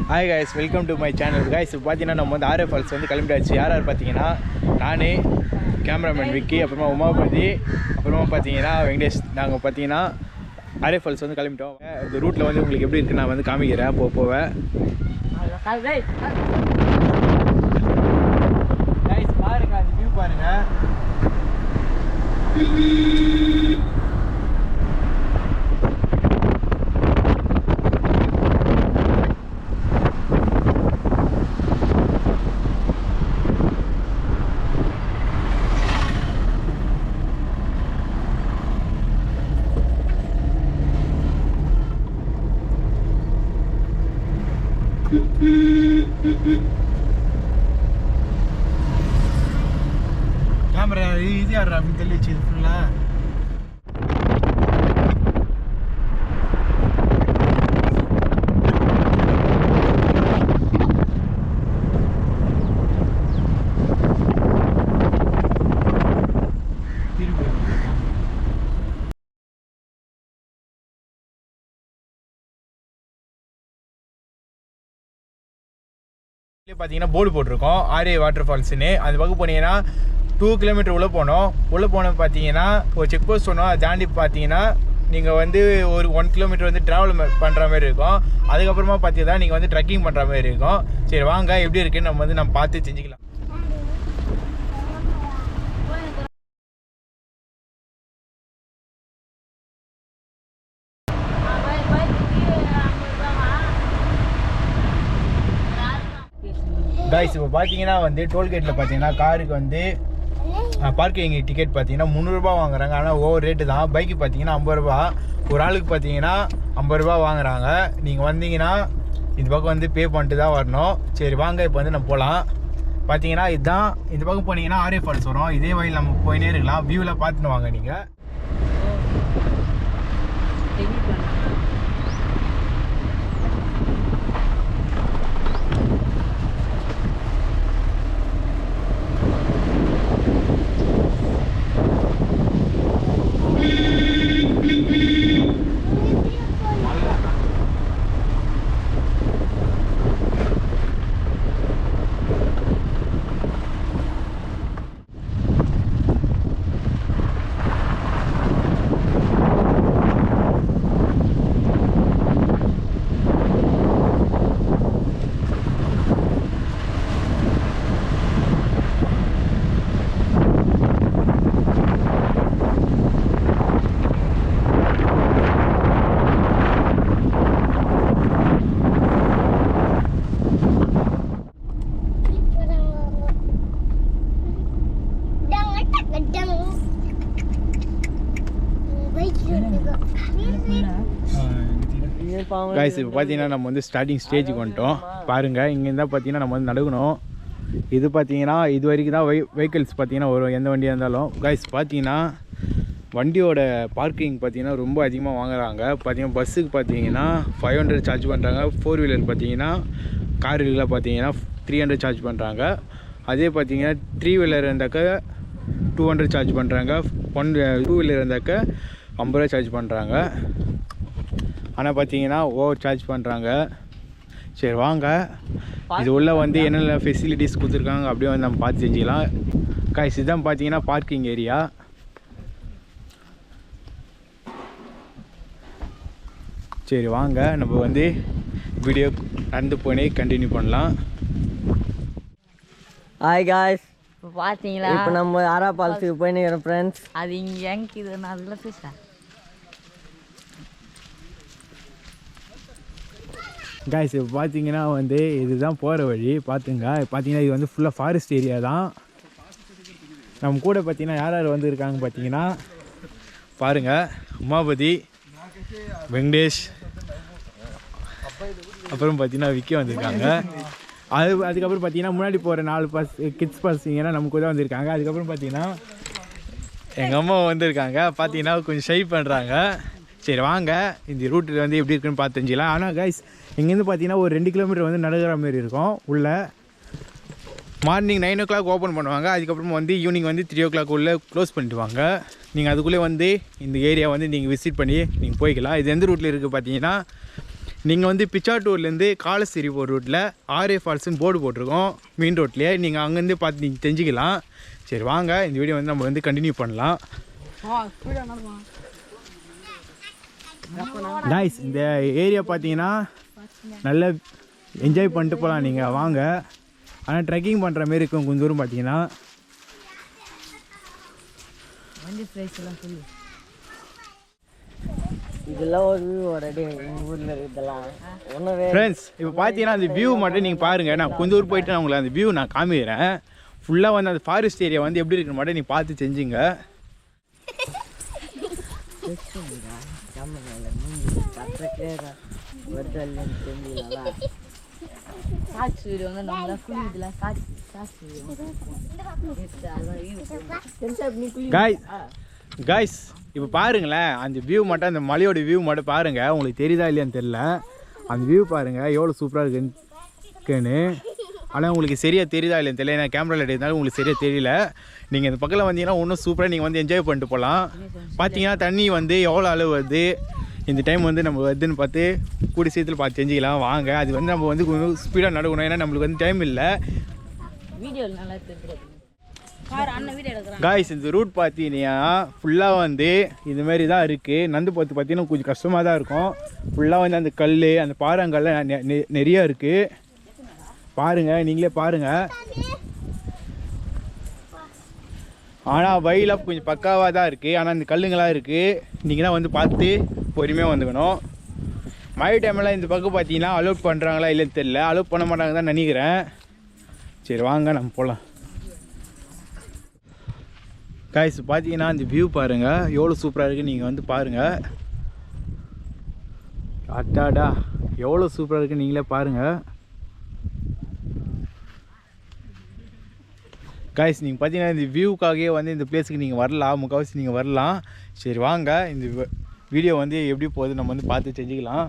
Hi guys, welcome to my channel guys. இப்போ பார்த்தீங்கன்னா நம்ம வந்து ஆர்ஏ ஃபால்ஸ் வந்து கிளம்பிட்டாச்சு. யார் பார்த்தீங்கன்னா நான், கேமராமேன் விக்கி, அப்புறமா உமாபதி, அப்புறமா பார்த்தீங்கன்னா வெங்கடேஷ். நாங்கள் பார்த்தீங்கன்னா ஆர்ஏ ஃபால்ஸ் வந்து கிளம்பிட்டோம். இந்த ரூட்டில் வந்து உங்களுக்கு எப்படி இருக்குன்னு நான் வந்து காமிக்கிறேன் போவேன். guys பாருங்க, அந்த வியூ பாருங்க. கேமரா ஈஸியாக ஆடுறா அப்படின்னு தெளிச்சு இது ஃபுல்லாக. பார்த்தீங்கன்னா போர்டு போட்டிருக்கோம் ஆர்ஏ வாட்டர் ஃபால்ஸ்ன்னு. அந்த பக்கம் போனீங்கன்னா 2 கிலோமீட்டர் உள்ளே போனோம் பார்த்தீங்கன்னா ஒரு செக் போஸ்ட் சொன்னோம். அதை தாண்டி பார்த்தீங்கன்னா நீங்கள் வந்து ஒரு 1 கிலோமீட்டர் வந்து ட்ராவல் பண்ணுற மாதிரி இருக்கும். அதுக்கப்புறமா பார்த்தீங்கன்னா நீங்கள் வந்து ட்ரெக்கிங் பண்ணுற மாதிரி இருக்கும். சரி வாங்க, எப்படி இருக்குன்னு நம்ம பார்த்து செஞ்சுக்கலாம். கைஸ் இப்போ பார்த்தீங்கன்னா வந்து டோல்கேட்டில் பார்த்தீங்கன்னா காருக்கு வந்து பார்க்கிங் டிக்கெட் பார்த்தீங்கன்னா 300 ரூபா வாங்குறாங்க. ஆனால் ஓவர் ரேட்டு தான். பைக்கு பார்த்தீங்கன்னா 50 ரூபா, ஒரு ஆளுக்கு பார்த்தீங்கன்னா 50 ரூபா வாங்குறாங்க. நீங்கள் வந்தீங்கன்னா இந்த பக்கம் வந்து பே பண்ணிட்டு தான் வரணும். சரி வாங்க, இப்போ வந்து நம்ம போகலாம். பார்த்தீங்கன்னா இதுதான், இந்த பக்கம் போனீங்கன்னா ஆர்ஏ ஃபால்ஸ் வரும். இதே வழியில் நம்ம போயினே இருக்கலாம். வியூவில் பார்த்துன்னு வாங்க நீங்கள். கைஸ் இப்போ பார்த்தீங்கன்னா நம்ம வந்து ஸ்டார்டிங் ஸ்டேஜுக்கு வந்துட்டோம். பாருங்கள், இங்கேருந்தா பார்த்தீங்கன்னா நம்ம வந்து நடக்கணும். இது பார்த்தீங்கன்னா இது வரைக்கும் தான் வெஹிக்கிள்ஸ் பார்த்தீங்கன்னா ஒரு எந்த வண்டியாக இருந்தாலும். கைஸ் பார்த்தீங்கன்னா வண்டியோட பார்க்கிங் பார்த்தீங்கன்னா ரொம்ப அதிகமாக வாங்குறாங்க. பார்த்தீங்கன்னா பஸ்ஸுக்கு பார்த்தீங்கன்னா 500 சார்ஜ் பண்ணுறாங்க. 4 வீலர் பார்த்தீங்கன்னா காரில் பார்த்தீங்கன்னா 300 சார்ஜ் பண்ணுறாங்க. அதே பார்த்தீங்கன்னா 3 வீலர் இருந்தாக்க 200 சார்ஜ் பண்ணுறாங்க. 2 வீலர் இருந்தாக்க 50 ரூபா சார்ஜ் பண்ணுறாங்க. ஆனால் பார்த்தீங்கன்னா ஓவர் சார்ஜ் பண்ணுறாங்க. சரி வாங்க, இது உள்ளே வந்து என்னென்ன ஃபெசிலிட்டிஸ் கொடுத்துருக்காங்க அப்படியே வந்து நம்ம பார்த்து செஞ்சுக்கலாம். கைஸ் இதுதான் பார்த்தீங்கன்னா பார்க்கிங் ஏரியா. சரி வாங்க, நம்ம வந்து வீடியோ நடந்து போனே கண்டினியூ பண்ணலாம். ஹாய் காய்ஸ், இப்போ பார்த்தீங்களா இப்போ நம்ம ஆரா ஃபால்ஸுக்கு போயின்னு ஃப்ரெண்ட்ஸ். அது இங்கே எங்கே நான் அதில் பேசுகிறேன். கைஸ் இப்போ பார்த்தீங்கன்னா வந்து இதுதான் போகிற வழி. பார்த்துங்க, பார்த்தீங்கன்னா இது வந்து ஃபுல்லாக ஃபாரஸ்ட் ஏரியா தான். நம்ம கூட பார்த்தீங்கன்னா யார் யார் வந்து இருக்காங்க பார்த்தீங்கன்னா பாருங்கள், உமாபதி, வெங்கடேஷ், அப்புறம் பார்த்தீங்கன்னா விக்கி வந்திருக்காங்க. அதுக்கப்புறம் பார்த்தீங்கன்னா முன்னாடி போகிற 4 கிட்ஸ் பசங்கன்னா நம்ம கூட வந்திருக்காங்க. அதுக்கப்புறம் பார்த்தீங்கன்னா எங்கள் அம்மா வந்திருக்காங்க. பார்த்தீங்கன்னா கொஞ்சம் ஷை பண்ணுறாங்க. சரி வாங்க, இந்த ரூட்டில் வந்து எப்படி இருக்குன்னு பார்த்து தெரிஞ்சிக்கலாம். ஆனால் கைஸ் இங்கேருந்து பார்த்தீங்கன்னா ஒரு 2 கிலோமீட்டர் வந்து நடக்கிற மாதிரி இருக்கும். உள்ளே மார்னிங் 9 o'clock ஓப்பன் பண்ணுவாங்க. அதுக்கப்புறமா வந்து ஈவினிங் வந்து 3 o'clock உள்ளே க்ளோஸ் பண்ணிடுவாங்க. நீங்கள் அதுக்குள்ளே வந்து இந்த ஏரியா வந்து நீங்கள் விசிட் பண்ணி நீங்கள் போய்க்கலாம். இது எந்த ரூட்டில் இருக்குது பார்த்தீங்கன்னா நீங்கள் வந்து பிச்சாட்டூர்லேருந்து காலசிரி போகிற ரூட்டில் ஆர்ஏ ஃபால்ஸ்னு போர்டு போட்டிருக்கோம் மெயின் ரோட்லேயே. நீங்கள் அங்கேருந்து பார்த்து நீங்கள் தெரிஞ்சுக்கலாம். சரி வாங்க இந்த வீடியோ வந்து நம்ம வந்து கண்டினியூ பண்ணலாம். கைஸ் இந்த ஏரியா பார்த்தீங்கன்னா நல்லா என்ஜாய் பண்ணிட்டு போகலாம். நீங்கள் வாங்க. ஆனால் ட்ரெக்கிங் பண்ணுற மாரி இருக்கும் கொஞ்சம் தூரம் பார்த்தீங்கன்னா. இதெல்லாம் ஒரு வியூ ஆல்ரெடி எங்கள் ஊரில் இதெல்லாம் ஒன்றும் ஃப்ரெண்ட்ஸ் இப்போ பார்த்தீங்கன்னா அந்த வியூ மட்டும் நீங்கள் பாருங்கள். நான் கொஞ்சம் தூரம் போயிட்டு நான் உங்களுக்கு அந்த வியூ நான் காமிக்கிறேன். ஃபுல்லாக வந்து அந்த ஃபாரஸ்ட் ஏரியா வந்து எப்படி இருக்குன்னு மட்டும் நீங்கள் பார்த்து செஞ்சுங்க. கைஸ் இப்போ பாருங்களேன் அந்த வியூ மட்டும், அந்த மலையோட வியூ மட்டும் பாருங்கள். உங்களுக்கு தெரியுதா இல்லையான்னு தெரில. அந்த வியூ பாருங்கள் எவ்வளோ சூப்பராக இருக்குன்னு. ஆனால் உங்களுக்கு சரியாக தெரியுதா இல்லைன்னு தெரியல. ஏன்னா கேமராவில் எடுத்தாலும் உங்களுக்கு சரியாக தெரியல. நீங்கள் இந்த பக்கத்தில் வந்தீங்கன்னா இன்னும் சூப்பராக நீங்கள் வந்து என்ஜாய் பண்ணிட்டு போகலாம். பார்த்தீங்கன்னா தண்ணி வந்து எவ்வளோ அளவு வருது, இந்த டைம் வந்து நம்ம வருதுன்னு பார்த்து கூடி சீத்தில் பார்த்து செஞ்சுக்கலாம். வாங்க. அது வந்து நம்ம வந்து கொஞ்சம் ஸ்பீடாக நடக்கணும். ஏன்னா நம்மளுக்கு வந்து டைம் இல்லை. காய்ஸ் இந்த ரூட் பார்த்தீங்கன்னா ஃபுல்லாக வந்து இதுமாரி தான் இருக்குது. நந்து பார்த்து பார்த்தீங்கன்னா கொஞ்சம் கஷ்டமாக தான் இருக்கும். ஃபுல்லாக வந்து அந்த கல், அந்த பாறாங்கல்லாம் நிறையா இருக்குது. பாருங்கள், நீங்களே பாருங்கள். ஆனால் வழியில் கொஞ்சம் பக்காவாக தான் இருக்குது. ஆனால் இந்த கல்லுங்களாம் இருக்குது. நீங்கள் தான் வந்து பார்த்து பொறுமையாக வந்துக்கணும். மழை டைம்லாம் இந்த பக்கம் பார்த்தீங்கன்னா அலோட் பண்ணுறாங்களா இல்லைன்னு தெரியல. அலோட் பண்ண மாட்டாங்க தான் நினைக்கிறேன். சரி வாங்க நம்ம போகலாம். காய்ஸ் பார்த்தீங்கன்னா இந்த வியூ பாருங்கள் எவ்வளோ சூப்பராக இருக்குது. நீங்கள் வந்து பாருங்கள். அட்டாடா எவ்வளோ சூப்பராக இருக்குது நீங்களே பாருங்கள். காய்ஸ் நீங்கள் பார்த்தீங்கன்னா இந்த வியூக்காகவே வந்து இந்த பிளேஸுக்கு நீங்கள் வரலாம். முக்கால்வாசி நீங்கள் வரலாம். சரி வாங்க இந்த வீடியோ வந்து எப்படி போகுது நம்ம வந்து பார்த்து செஞ்சுக்கலாம்.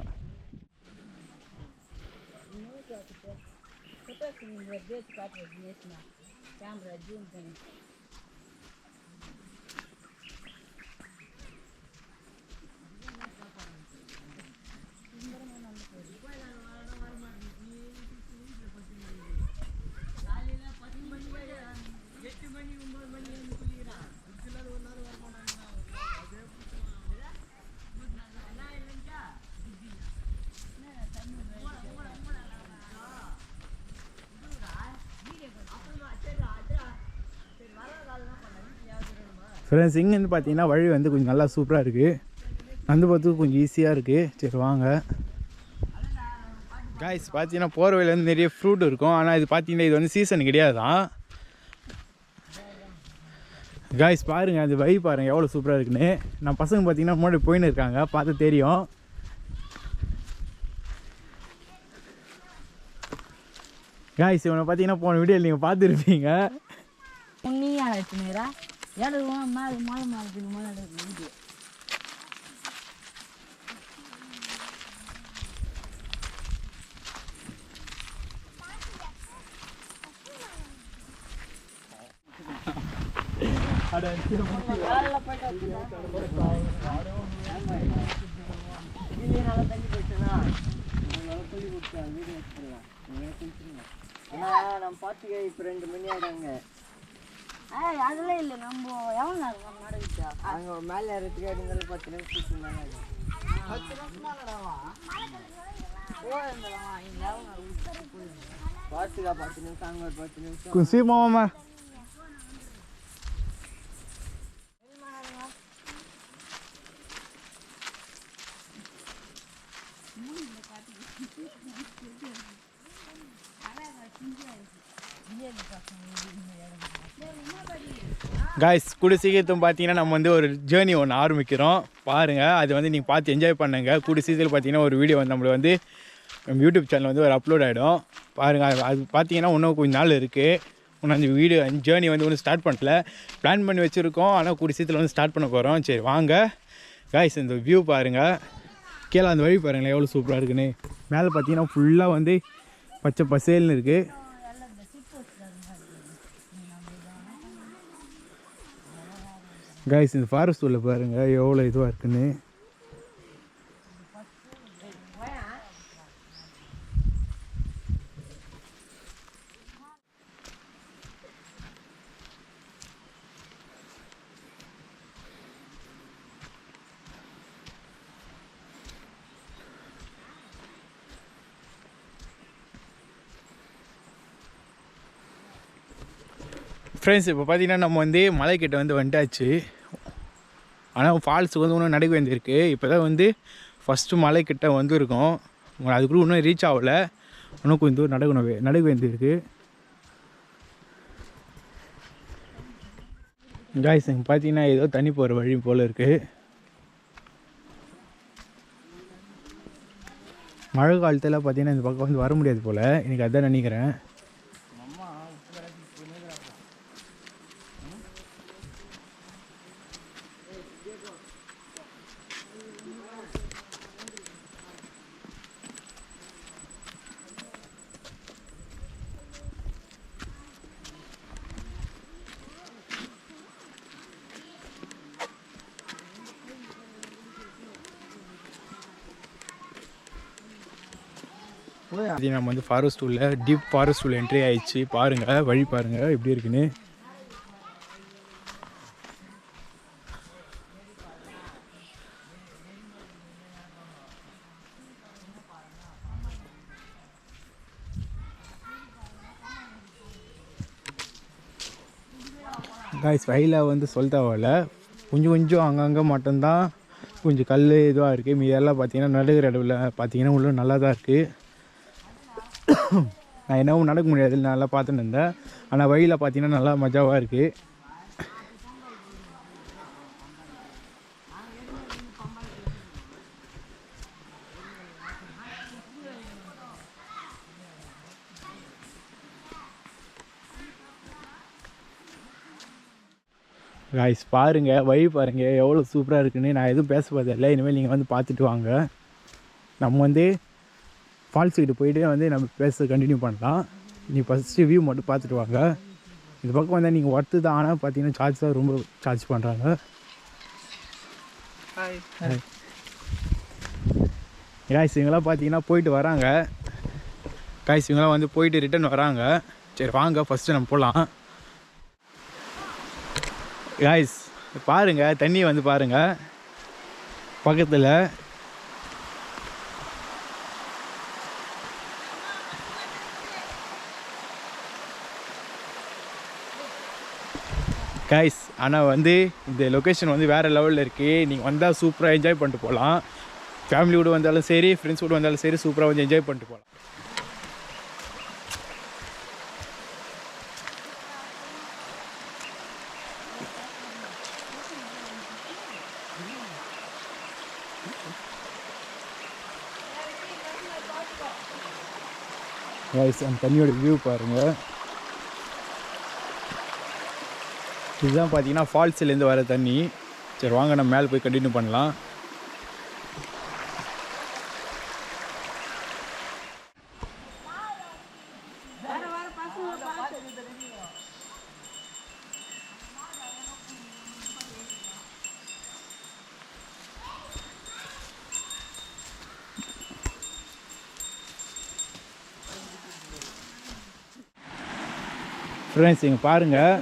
ஃப்ரெண்ட்ஸ் இங்கேருந்து பார்த்தீங்கன்னா வழி வந்து கொஞ்சம் நல்லா சூப்பராக இருக்குது. வந்து பார்த்துக்கு கொஞ்சம் ஈஸியாக இருக்குது. சரி வாங்க. காய்ஸ் பார்த்தீங்கன்னா போகிற வழியில் வந்து நிறைய ஃப்ரூட் இருக்கும். ஆனால் இது பார்த்தீங்கன்னா இது வந்து சீசன் கிடையாது தான். காய்ஸ் பாருங்கள் அந்த வழி பாருங்கள் எவ்வளோ சூப்பராக இருக்குன்னு. நான் பசங்க பார்த்தீங்கன்னா முன்னாடி போயின்னு இருக்காங்க, பார்த்து தெரியும். காய்ஸ் இவனை பார்த்தீங்கன்னா போன வீடியோவில் நீங்கள் பார்த்துருப்பீங்க. நம்ம பார்த்துக்க இப்போ 2 மணி ஆகிடாங்க. அதெல்லாம் இல்லை. நம்ம எவ்வளோ நேரம் நடந்துச்சா அங்கே மேலே ஏறதுக்கு இருந்தாலும் 10 நிமிஷத்துக்கு மேலே ஆகும். 10 நிமிஷம் பார்த்துக்கா 10 நிமிஷம் அங்கே ஒரு 10 நிமிஷம் கொஞ்சம் சீமாமா. காய்ஸ் கூடிய சீக்கிரத்தும் பார்த்தீங்கன்னா நம்ம வந்து ஒரு ஜேர்னி ஒன்று ஆரம்பிக்கிறோம். பாருங்கள் அது வந்து நீங்கள் பார்த்து என்ஜாய் பண்ணுங்கள். கூடிய சீக்கிரத்தில் பார்த்தீங்கன்னா ஒரு வீடியோ வந்து நம்மளுக்கு வந்து நம்ம யூடியூப் சேனல் வந்து ஒரு அப்லோட் ஆகிடும். பாருங்கள் அது பார்த்தீங்கன்னா இன்னும் கொஞ்சம் நாள் இருக்குது. இன்னும் அந்த வீடியோ ஜேர்னி வந்து ஒன்றும் ஸ்டார்ட் பண்ணல, பிளான் பண்ணி வச்சுருக்கோம். ஆனால் கூடிய சீக்கிரத்தில் வந்து ஸ்டார்ட் பண்ண போகிறோம். சரி வாங்க காய்ஸ் இந்த வியூ பாருங்கள். கீழே அந்த வழி பாருங்களேன் எவ்வளோ சூப்பராக இருக்குன்னு. மேலே பார்த்தீங்கன்னா ஃபுல்லாக வந்து பச்சை பசேல்னு இருக்குது. காய்ஸ் இந்த ஃபாரஸ்ட் உள்ள பாருங்கள் எவ்வளோ இதுவாக இருக்குன்னு. ஃப்ரெண்ட்ஸ் இப்போ பார்த்தீங்கன்னா நம்ம வந்து மலைக்கிட்ட வந்துட்டாச்சு. ஆனால் ஃபால்ஸுக்கு வந்து இன்னும் நடக்க வேண்டியிருக்கு. இப்போ தான் வந்து ஃபஸ்ட்டு மலைக்கிட்ட வந்துருக்கோம். அதுக்குள்ளே இன்னும் ரீச் ஆகலை. இன்னும் கொஞ்சம் தூரம் நடக்க வேண்டியிருக்கு. காய்ஸ் இங்கே பார்த்தீங்கன்னா ஏதோ தண்ணி போகிற வழி போல் இருக்குது. மழை காலத்தில் பார்த்தீங்கன்னா இந்த பக்கம் வந்து வர முடியாது போல். எனக்கு அதான் நினைக்கிறேன். நம்ம வந்து ஃபாரஸ்ட் உள்ள டீப் ஃபாரஸ்ட் உள்ள என்ட்ரி ஆயிடுச்சு. பாருங்கள் வழி பாருங்கள் எப்படி இருக்குன்னு. காய்ஸ் வழியில் வந்து சொல்லித்தவல கொஞ்சம் அங்கங்கே மட்டும்தான் கொஞ்சம் கல் இதுவாக இருக்குது. மீதெல்லாம் பார்த்தீங்கன்னா நடுகிற இடத்துல பார்த்தீங்கன்னா உள்ள நல்லா தான் இருக்குது. நான் என்னவும் நடக்க முடியாது, நல்லா பார்த்துன்னு இருந்தேன். ஆனால் வழியில் பார்த்தீங்கன்னா நல்லா மஜாவாக இருக்குது. காய்ஸ் பாருங்கள் வழி பாருங்கள் எவ்வளோ சூப்பராக இருக்குன்னு. நான் எதுவும் பேச போதில்லை. இனிமேல் நீங்கள் வந்து பார்த்துட்டு வாங்க. நம்ம வந்து ஃபால்ஸுக்கிட்ட போயிட்டு வந்து நம்ம பேச கண்டினியூ பண்ணலாம். நீ ஃபஸ்ட்டு வியூ மட்டும் பார்த்துட்டு வாங்க. இந்த பக்கம் வந்தால் நீங்கள் ஒர்த்து தான். ஆனால் பார்த்தீங்கன்னா சார்ஜ் தான் ரொம்ப சார்ஜ் பண்ணுறாங்க. காய்ஸ் இவங்களாம் பார்த்தீங்கன்னா போயிட்டு வராங்க. காய்ஸ் இவங்களாம் வந்து போயிட்டு ரிட்டன் வராங்க. சரி வாங்க ஃபஸ்ட்டு நம்ம போகலாம். காய்ஸ் பாருங்கள் தண்ணி வந்து பாருங்கள் பக்கத்தில். காய்ஸ் ஆனால் வந்து இந்த லொக்கேஷன் வந்து வேறு லெவலில் இருக்குது. நீங்கள் வந்தால் சூப்பராக என்ஜாய் பண்ணிட்டு போகலாம். ஃபேமிலியோடு வந்தாலும் சரி, ஃப்ரெண்ட்ஸோடு வந்தாலும் சரி, சூப்பராக வந்து என்ஜாய் பண்ணிட்டு போகலாம். காய்ஸ் அந்த தண்ணியோட வியூ பாருங்கள். இதுதான் பார்த்தீங்கன்னா ஃபால்ஸ்லேருந்து வர தண்ணி. சரி வாங்க நம்ம மேலே போய் கண்டினியூ பண்ணலாம். ஃப்ரெண்ட்ஸ் இங்கே பாருங்கள்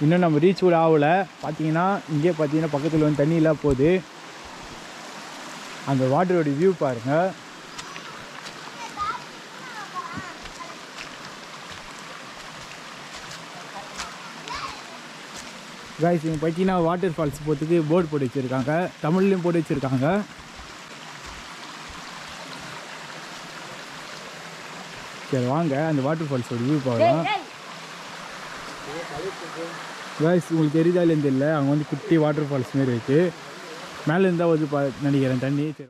இன்னும் நம்ம ரீச் கூட ஆகலை. பார்த்தீங்கன்னா இங்கே பார்த்தீங்கன்னா பக்கத்தில் வந்து தண்ணியெலாம் போகுது. அந்த வாட்டரோட வியூ பாருங்கள். காய்ஸ் இங்கே பார்த்தீங்கன்னா வாட்டர் ஃபால்ஸ் போகிறதுக்கு போர்டு போட்டு வச்சுருக்காங்க. தமிழ்லேயும் போட்டு வச்சுருக்காங்க. சரி வாங்க அந்த வாட்டர் ஃபால்ஸோட வியூ பார்க்கலாம். காய்ஸ் உங்களுக்கு தெரியுதா இல்லைன்னு தெரியல, அங்கே வந்து குட்டி வாட்டர் ஃபால்ஸ் மாரி இருக்குது. மேலே இருந்தால் வந்து நினைக்கிறேன் தண்ணி. சரி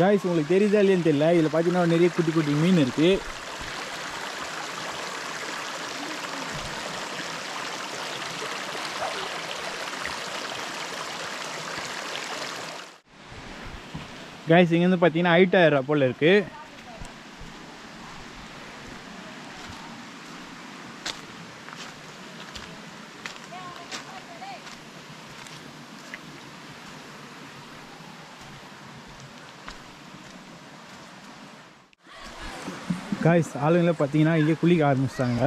காய்ஸ் உங்களுக்கு தெரியுதா இல்லைன்னு தெரியல, இதில் பார்த்தீங்கன்னா நிறைய குட்டி குட்டி மீன் இருக்குது. காய்ஸ் இங்கேருந்து பார்த்தீங்கன்னா ஹைட்டாக போல் இருக்குது. காய்ஸ் ஆளுங்களை பார்த்தீங்கன்னா இங்கே குளிக்க ஆரம்பிச்சிட்டாங்க.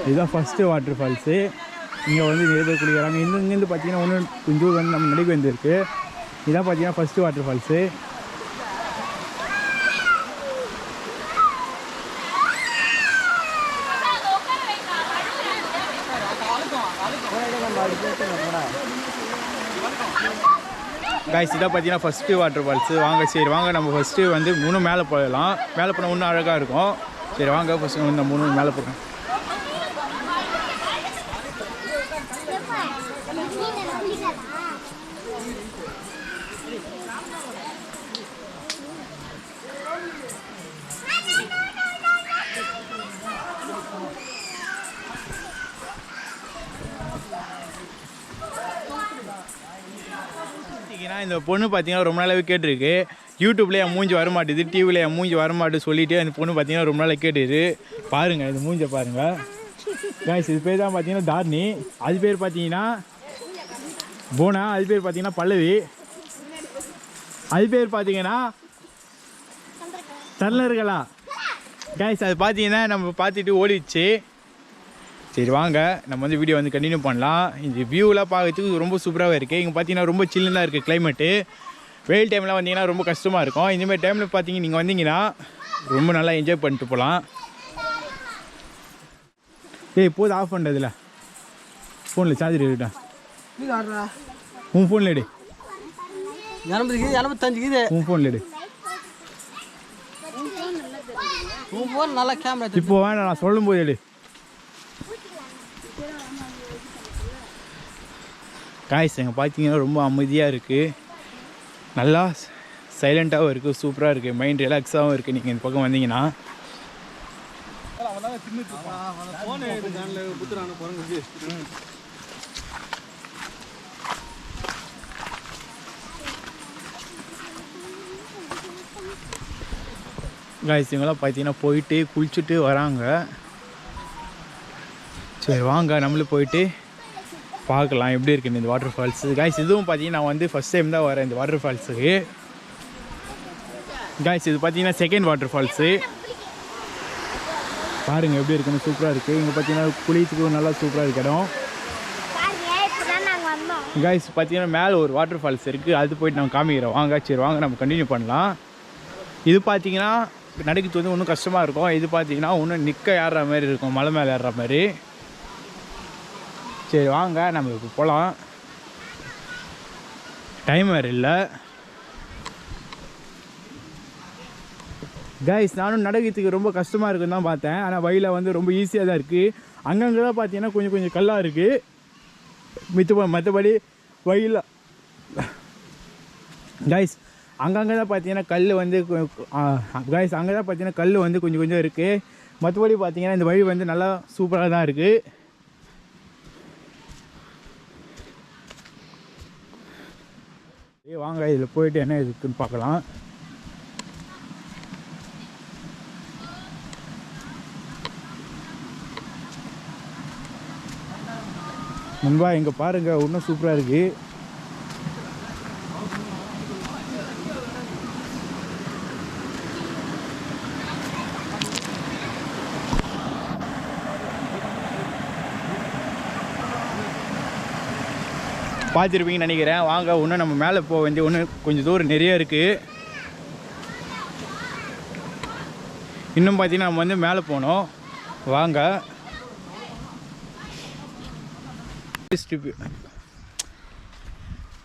இதுதான் ஃபஸ்ட்டு வாட்டர் ஃபால்ஸு. இங்கே வந்து நிறைய பேர் குளிக்கிறாங்க. இங்கேருந்து பார்த்தீங்கன்னா ஒன்று கொஞ்சம் வந்து நம்ம நடிக்க வந்துருக்கு. இதான் பார்த்தீங்கன்னா ஃபஸ்ட்டு வாட்டர் ஃபால்ஸு. காய்ஸ் இதை பார்த்தீங்கன்னா ஃபஸ்ட்டு வாட்டர் ஃபால்ஸு வாங்க சரி வாங்க நம்ம ஃபஸ்ட்டு வந்து 3 மேலே போயிடலாம். மேலே போனால் இன்னும் அழகாக இருக்கும். சரி வாங்க ஃபஸ்ட்டு இந்த 3 மேலே போகிறேன். இந்த பொண்ணு பார்த்தீங்கன்னா ரொம்ப நாளாகவே கேட்டிருக்கு. யூடியூப்லேயே என் மூஞ்சி வரமாட்டுது, டிவியில் என் மூஞ்சி வரமாட்டு சொல்லிவிட்டு அந்த பொண்ணு பார்த்தீங்கன்னா ரொம்ப நாளாக கேட்டுது. பாருங்கள் இந்த மூஞ்சை பாருங்கள் காய்ஸ். இது பேர் தான் பார்த்தீங்கன்னா தார்னி. அது பேர் பார்த்தீங்கன்னா போனா. அது பேர் பார்த்தீங்கன்னா பல்லவி. அது பேர் பார்த்தீங்கன்னா தள்ளர்களா காய்ஸ். அது பார்த்தீங்கன்னா நம்ம பார்த்துட்டு ஓடிடுச்சு. சரி வாங்க நம்ம வந்து வீடியோ வந்து கண்டினியூ பண்ணலாம். இந்த வியூலாம் பார்க்கறதுக்கு ரொம்ப சூப்பராகவே இருக்குது. இங்கே பார்த்தீங்கன்னா ரொம்ப சில்லுன்னு இருக்குது கிளைமேட்டு. வெயில் டைம்லாம் வந்தீங்கன்னா ரொம்ப கஷ்டமாக இருக்கும். இந்தமாதிரி டைமில் பார்த்தீங்க நீங்கள் வந்தீங்கன்னா ரொம்ப நல்லா என்ஜாய் பண்ணிட்டு போகலாம். ஏய் போது ஆஃப் பண்ணுறதுல ஃபோனில் சார்ஜர் இருக்கட்டா. உன் ஃபோனில் எடு. 85 உன் ஃபோனில் எடு. உன் ஃபோன் நல்லா கேமரா. இப்போ வேணாம் நான் சொல்லும் போது எடு. காய்ஸ் எங்கே பார்த்தீங்கன்னா ரொம்ப அமைதியாக இருக்குது, நல்லா சைலண்ட்டாகவும் இருக்குது, சூப்பராக இருக்குது, மைண்ட் ரிலாக்ஸாகவும் இருக்குது. நீங்கள் இந்த பக்கம் வந்தீங்கன்னா காய்ஸ் இவங்களாம் பார்த்தீங்கன்னா போயிட்டு குளிச்சுட்டு வராங்க. சரி வாங்க நம்மளும் போயிட்டு பார்க்கலாம் எப்படி இருக்குன்னு இந்த வாட்டர் ஃபால்ஸு. காய்ஸ் இதுவும் பார்த்தீங்கன்னா நான் வந்து ஃபஸ்ட் டைம் தான் வரேன் இந்த வாட்டர் ஃபால்ஸுக்கு. காய்ஸ் இது பார்த்தீங்கன்னா செகண்ட் வாட்டர் ஃபால்ஸு. பாருங்கள் எப்படி இருக்குன்னு சூப்பராக இருக்குது. இங்கே பார்த்தீங்கன்னா குளித்துக்கு நல்லா சூப்பராக இருக்க இடம். காய்ஸ் பார்த்தீங்கன்னா மேலே ஒரு வாட்டர் ஃபால்ஸ் இருக்குது, அது போயிட்டு நம்ம காமிக்கிறோம் வாங்க. சரி வாங்க நம்ம கண்டினியூ பண்ணலாம். இது பார்த்தீங்கன்னா நடக்கிறது வந்து இன்னும் கஷ்டமாக இருக்கும். இது பார்த்தீங்கன்னா இன்னும் நிற்க ஏறுற மாதிரி இருக்கும், மலை மேலே ஏறுற மாதிரி. சரி வாங்க நம்ம இப்போ போகலாம். டைம் வேறு இல்லை கைஸ். நானும் நடக்கிறதுக்கு ரொம்ப கஷ்டமாக இருக்குன்னு தான் பார்த்தேன். ஆனால் வழியில் வந்து ரொம்ப ஈஸியாக தான் இருக்குது. அங்கங்கே தான் பார்த்தீங்கன்னா கொஞ்சம் கொஞ்சம் கல்லாக இருக்குது. மற்றபடி வழியில் கைஸ் அங்கங்கே தான் பார்த்தீங்கன்னா கல் வந்து கைஸ் அங்கே தான் பார்த்தீங்கன்னா கல் வந்து கொஞ்சம் கொஞ்சம் இருக்குது. மற்றபடி பார்த்தீங்கன்னா இந்த வழி வந்து நல்லா சூப்பராக தான் இருக்குது. வாங்க இதில் போயிட்டு என்ன இருக்குன்னு பார்க்கலாம். நண்பா இங்கே பாருங்கள் இன்னும் சூப்பராக இருக்குது. பார்த்துருப்பீங்கன்னு நினைக்கிறேன். வாங்க இன்னும் நம்ம மேலே போக வேண்டிய இன்னும் கொஞ்சம் தூரம் நிறைய இருக்குது. இன்னும் பார்த்தீங்கன்னா நம்ம வந்து மேலே போனோம் வாங்க.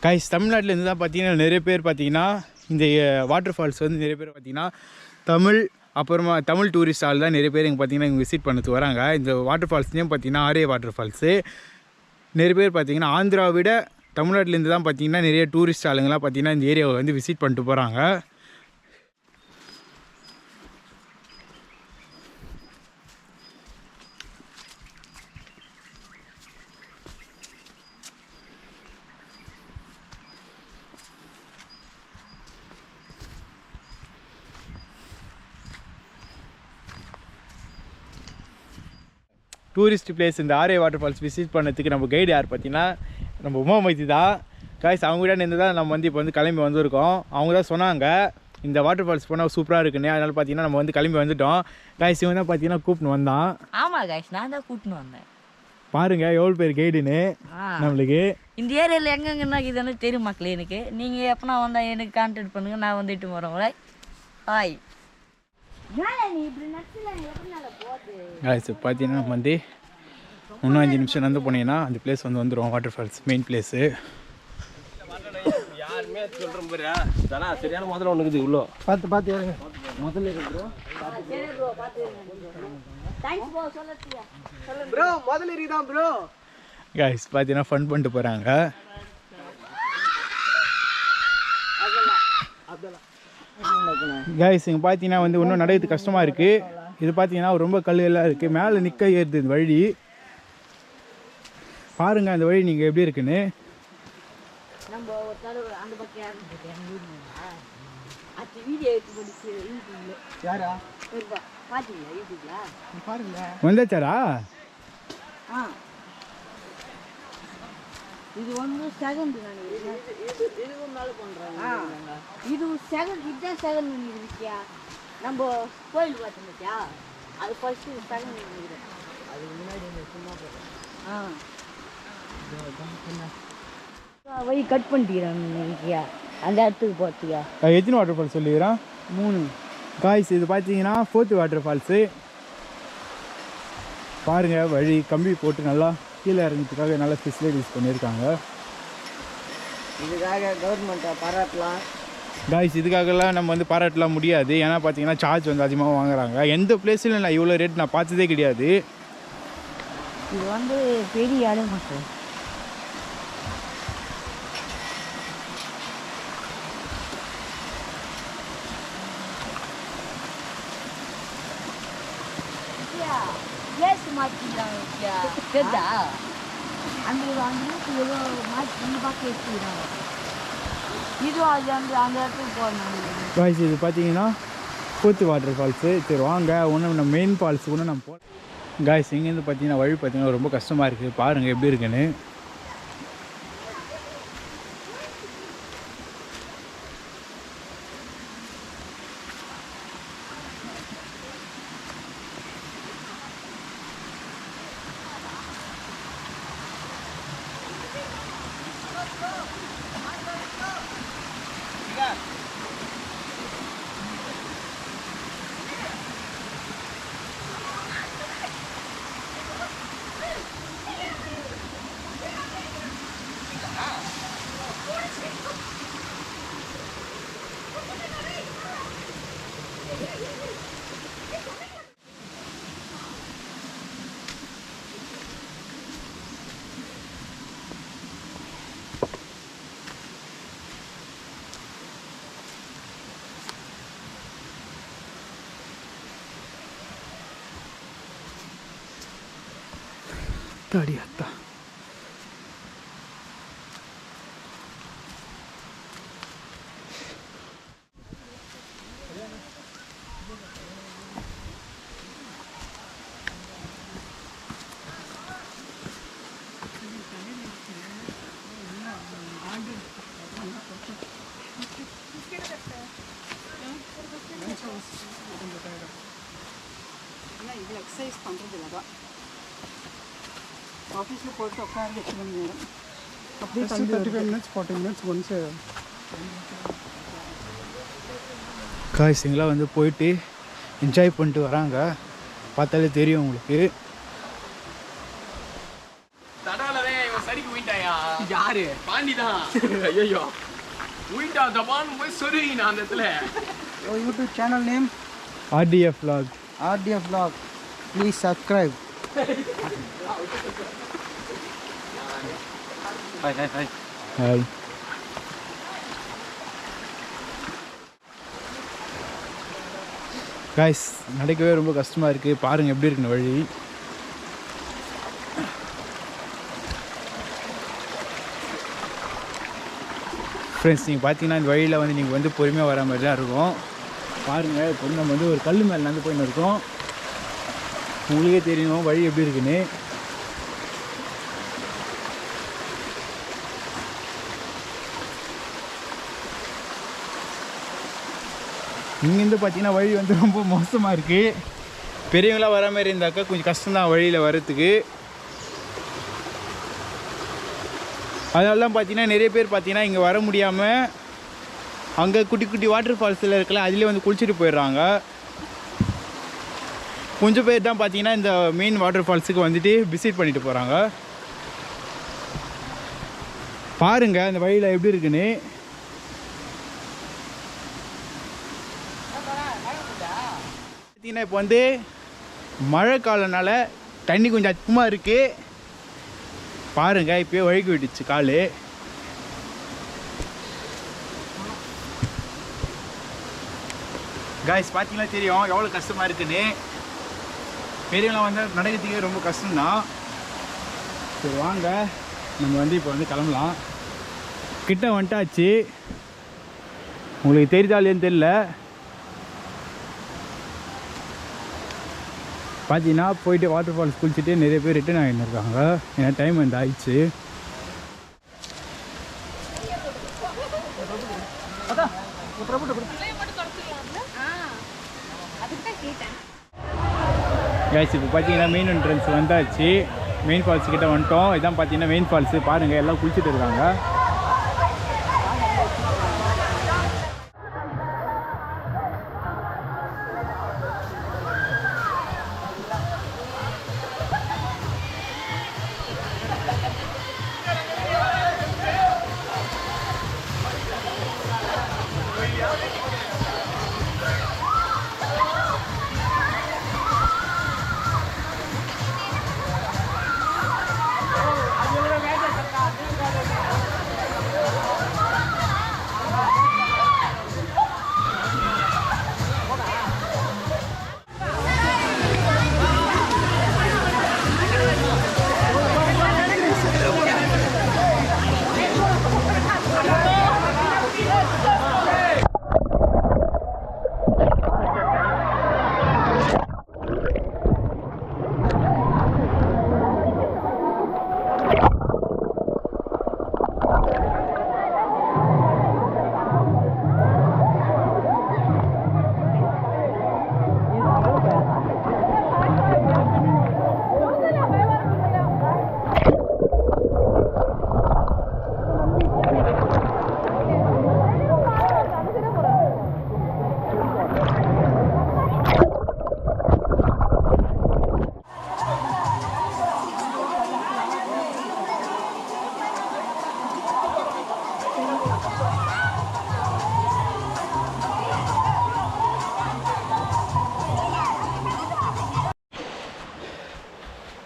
கைஸ் தமிழ்நாட்டிலேருந்து தான் பார்த்தீங்கன்னா நிறைய பேர் பார்த்தீங்கன்னா இந்த வாட்டர் ஃபால்ஸ் வந்து நிறைய பேர் பார்த்தீங்கன்னா அப்புறமா தமிழ் டூரிஸ்ட் ஆள் தான் நிறைய பேர் இங்கே பார்த்தீங்கன்னா இங்கே விசிட் பண்ணது வராங்க. இந்த வாட்டர் ஃபால்ஸ்லேயும் பார்த்தீங்கன்னா ஆரே வாட்டர் ஃபால்ஸு நிறைய பேர் பார்த்தீங்கன்னா ஆந்திராவை விட தமிழ்நாட்டிலேருந்து தான் பார்த்தீங்கன்னா நிறைய டூரிஸ்ட் ஆளுங்களாம் பார்த்தீங்கன்னா இந்த ஏரியாவை வந்து விசிட் பண்ணிட்டு போகிறாங்க. டூரிஸ்ட் பிளேஸ் இந்த ஆரே வாட்டர் ஃபால்ஸ் விசிட் பண்ணதுக்கு நம்ம கைடு யார் பார்த்தீங்கன்னா நம்ம உமாமைத்தி தான். காய்ஸ் அவங்க கூட நின்று தான் நம்ம வந்து இப்போ வந்து கிளம்பி வந்திருக்கோம். அவங்க தான் சொன்னாங்க இந்த வாட்டர் ஃபால்ஸ் போனால் சூப்பராக இருக்குன்னு. அதனால் பார்த்தீங்கன்னா நம்ம வந்து கிளம்பி வந்துட்டோம். காய்ஸ் இவன் தான் பார்த்தீங்கன்னா கூப்பிட்டு வந்தான். ஆமாம் காய்ஸ் நான் தான் கூப்பிட்டு வந்தேன். பாருங்க எவ்வளோ பேர் கைடுன்னு நம்மளுக்கு. இந்த ஏரியாவில் எங்கெங்கன்னா இதுன்னு தெரியும் மக்களே. எனக்கு நீங்கள் எப்போனா வந்தால் எனக்கு கான்டாக்ட் பண்ணுங்கள், நான் வந்துட்டு வரேன். ஹாய் காய்ஸ் பார்த்தீங்கன்னா நம்ம வந்து இன்னும் 5 நிமிஷம் நடந்து போனீங்கன்னா அந்த பிளேஸ் வந்து வந்துடும். Waterfalls main place. சொல்கிறேன் பாரு தானா சரியான முதல்ல ஒன்று இருக்குது இவ்வளோ பார்த்து ஏறுங்க. முதல்ல இருக்கு ப்ரோ முதல்ல இருக்குதான் ப்ரோ. கைஸ் பார்த்தீங்கன்னா ஃபன் பண்ணிட்டு போகிறாங்க. கைஸ் இங்கே பார்த்தீங்கன்னா வந்து இன்னும் நடக்கிறது கஷ்டமாக இருக்குது. இது பார்த்தீங்கன்னா ரொம்ப கல்லெல்லாம் இருக்குது, மேலே நிற்க ஏறுது இந்த வழி. பாருங்கள் அந்த வழி நீங்கள் எப்படி இருக்குன்னு. நம்ம ஒரு தடவை அந்த பக்கம் யாரும் அது வீடியோ எடுத்து படிச்சு யூடியூப்ல யாரா பார்த்தீங்களா யூடியூப்ல பாருங்க. வந்தாச்சாரா? ஆ இது வந்து செகண்ட் இதுக்கு மேலே பண்ணுறாங்க. இது செகண்ட் இதுதான் செகண்ட் இருக்கியா நம்ம கோயில் பார்த்தோம் பார்த்தியா அது ஃபர்ஸ்ட்டு செகண்ட் நினைக்கிறேன். அதுக்கு முன்னாடி சும்மா போகிறேன். வழி கட் பண்ணிக்கிறாங்க அந்த இடத்துக்கு போகிறதுக்கா. எத்தனை வாட்டர் ஃபால்ஸ் சொல்லிக்கிறோம்? 3. காய்ஸ் இது பார்த்தீங்கன்னா 4th வாட்டர் ஃபால்ஸு. பாருங்கள் வழி கம்பி போட்டு நல்லா கீழே இறங்கிறதுக்காக நல்லா ஃபெசிலிட்டிஸ் பண்ணியிருக்காங்க. இதுக்காக கவர்மெண்ட்டை பாராட்டலாம். காய்ஸ் இதுக்காகலாம் நம்ம வந்து பாராட்டலாம் முடியாது. ஏன்னா பார்த்தீங்கன்னா சார்ஜ் வந்து அதிகமாக வாங்குறாங்க. எந்த பிளேஸ்லையும் நான் இவ்வளோ ரேட் நான் பார்த்ததே கிடையாது. இது வந்து பெரிய இடம் மட்டும். மாற்றிக்கிறாங்க கேட்டா அந்த ஏதோ மாற்றி இந்த பக்கம் வச்சுக்கிறாங்க. இதுவும் அது அந்த இடத்துக்கு போகணும். காய்ஸ் இது பார்த்தீங்கன்னா 4th வாட்டர் ஃபால்ஸு. சரி வாங்க ஒன்று நம்ம மெயின் ஃபால்ஸு கூட நம்ம போ. காய்ஸ் இங்கேருந்து பார்த்தீங்கன்னா வழி பார்த்தீங்கன்னா ரொம்ப கஷ்டமாக இருக்குது. பாருங்கள் எப்படி இருக்குன்னு. அத்தாடி அத்தா. இது எக்ஸசைஸ் பண்ணுறது இல்லை தான். ஆஃபீஸில் போட்டு உட்காந்து 8 மணி நேரம் அப்படியே 35 minutes 40 minutes ஒன்ஸ். காய்ஸ் இங்கெல்லாம் வந்து போயிட்டு என்ஜாய் பண்ணிட்டு வராங்க. பார்த்தாலே தெரியும் உங்களுக்கு. தடாலவே இவன் சரிக்கு போயிட்டாயா? யாரு? பாண்டிதான். ஐயோ போயிட்டா தபான்னு போய் சொல்லுவீங்க அந்த இடத்துல. YouTube channel name RDF vlog. RDF vlog. Please subscribe. Hi. Guys நடக்கவே ரொம்ப கஷ்டமாக இருக்குது. பாருங்கள் எப்படி இருக்குன்னு வழி. ஃப்ரெண்ட்ஸ் நீங்கள் பார்த்தீங்கன்னா இந்த வழியில் வந்து நீங்கள் வந்து பொறுமையாக வர மாதிரி தான் இருக்கும். பாருங்கள் இப்போ நம்ம வந்து ஒரு கல் மேலே நடந்து போயின்னு இருக்கோம். உங்களுக்கே தெரியும் வழி எப்படி இருக்குன்னு. இங்கேருந்து பார்த்தீங்கன்னா வழி வந்து ரொம்ப மோசமாக இருக்குது. பெரியவங்களாம் வர மாதிரி இருந்தாக்கா கொஞ்சம் கஷ்டம்தான் வழியில் வர்றதுக்கு. அதனால தான் பார்த்தீங்கன்னா நிறைய பேர் பார்த்தீங்கன்னா இங்கே வர முடியாமல் அங்கே குட்டி குட்டி வாட்டர் ஃபால்ஸில் இருக்கலாம் அதிலே வந்து குளிச்சுட்டு போயிடுறாங்க. கொஞ்சம் பேர் தான் பார்த்தீங்கன்னா இந்த மெயின் வாட்டர் ஃபால்ஸுக்கு வந்துட்டு விசிட் பண்ணிட்டு போகிறாங்க. பாருங்கள் அந்த வழியில் எப்படி இருக்குன்னு. பார்த்தீங்கன்னா இப்போ வந்து மழை காலனால தண்ணி கொஞ்சம் அதிகமாக இருக்குது பாருங்கள். இப்போயே வழுக்கி விட்டுச்சு கால். காய்ஸ் பார்த்தீங்கன்னா தெரியும் எவ்வளோ கஷ்டமாக இருக்குன்னு. பெரியவங்களாம் வந்து நடக்கிறதுக்கே ரொம்ப கஷ்டம்தான். சரி வாங்க நம்ம வந்து இப்போ வந்து கிளம்பலாம். கிட்ட வந்துட்டாச்சு. உங்களுக்கு தெரியுதா இல்லையான்னு தெரியல. பார்த்தீங்கன்னா போயிட்டு வாட்டர் ஃபால்ஸ் குளிச்சுட்டு நிறைய பேர் ரிட்டர்ன் ஆகின்னு இருக்காங்க. ஏன்னா டைம் வந்து ஆயிடுச்சு. கைஸ் இப்போ பார்த்தீங்கன்னா மெயின் என்ட்ரன்ஸ் வந்தாச்சு. மெயின் ஃபால்ஸ் கிட்ட வந்துட்டோம். இதான் பார்த்தீங்கன்னா மெயின் ஃபால்ஸு. பாருங்கள் எல்லாம் குளிச்சுட்டு இருக்காங்க.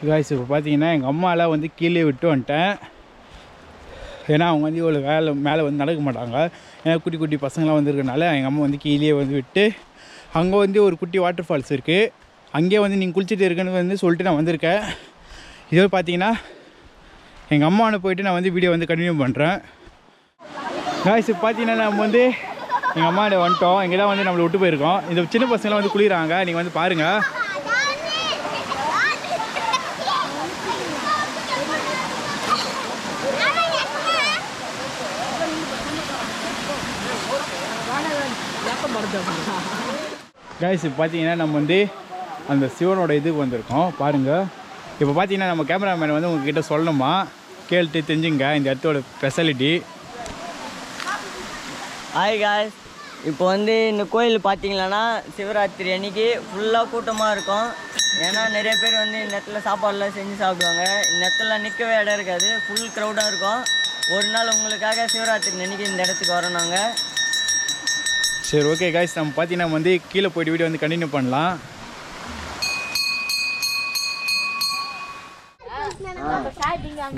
காய்ஸ் இப்போ பார்த்தீங்கன்னா எங்கள் அம்மாலாம் வந்து கீழே விட்டு வந்துட்டேன். ஏன்னா அவங்க வந்து இவ்வளோ மேலே வந்து நடக்க மாட்டாங்க. ஏன்னா குட்டி குட்டி பசங்களாம் வந்துருக்கனால எங்கள் அம்மா வந்து கீழே வந்து விட்டு அங்கே வந்து ஒரு குட்டி வாட்டர் ஃபால்ஸ் இருக்குது. அங்கேயே வந்து நீங்கள் குளிச்சுட்டு இருக்குன்னு வந்து சொல்லிட்டு நான் வந்திருக்கேன். இதோ பார்த்தீங்கன்னா எங்கள் அம்மாவை போயிட்டு நான் வந்து வீடியோ வந்து கண்டினியூ பண்ணுறேன். காய்ஸ் இப்போ பார்த்தீங்கன்னா நம்ம வந்து எங்கள் அம்மாவோட வந்துட்டோம். இங்கே தான் வந்து நம்மளை விட்டு போயிருக்கோம். இந்த சின்ன பசங்களாம் வந்து குளிக்கிறாங்க. நீங்கள் வந்து பாருங்கள். கைஸ் இப்போ பார்த்தீங்கன்னா நம்ம வந்து அந்த சிவனோட இதுக்கு வந்திருக்கோம். பாருங்கள். இப்போ பார்த்தீங்கன்னா நம்ம கேமராமேன் வந்து உங்ககிட்ட சொல்லணுமா கேள்விட்டு தெரிஞ்சுங்க இந்த இடத்தோட ஸ்பெஷாலிட்டி. ஹாய் காய்ஸ், இப்போ வந்து இந்த கோயில் பார்த்தீங்கன்னா சிவராத்திரி அன்னைக்கு ஃபுல்லாக கூட்டமாக இருக்கும். ஏன்னா நிறைய பேர் வந்து இந்த இடத்துல சாப்பாடுலாம் செஞ்சு சாப்பிடுவாங்க. இந்த இடத்துல நிற்கவே இடம் இருக்காது, ஃபுல் க்ரௌடாக இருக்கும். ஒரு நாள் உங்களுக்காக சிவராத்திரி அன்னைக்கு இந்த இடத்துக்கு வரோம் நாங்கள். சரி ஓகே காய்ஸ், நம்ம பார்த்தீங்கன்னா வந்து கீழே போய்ட்டு வீடியோ வந்து கண்டினியூ பண்ணலாம்.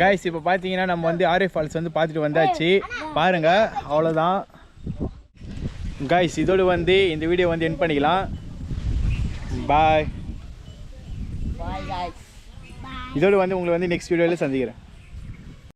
காய்ஸ் இப்போ பார்த்தீங்கன்னா நம்ம வந்து ஆர்ஏ ஃபால்ஸ் வந்து பார்த்துட்டு வந்தாச்சு. பாருங்கள், அவ்வளோதான் காய்ஸ். இதோடு வந்து இந்த வீடியோ வந்து எண்ட் பண்ணிக்கலாம். பாய். இதோடு வந்து உங்களை வந்து நெக்ஸ்ட் வீடியோவில் சந்திக்கிறேன்.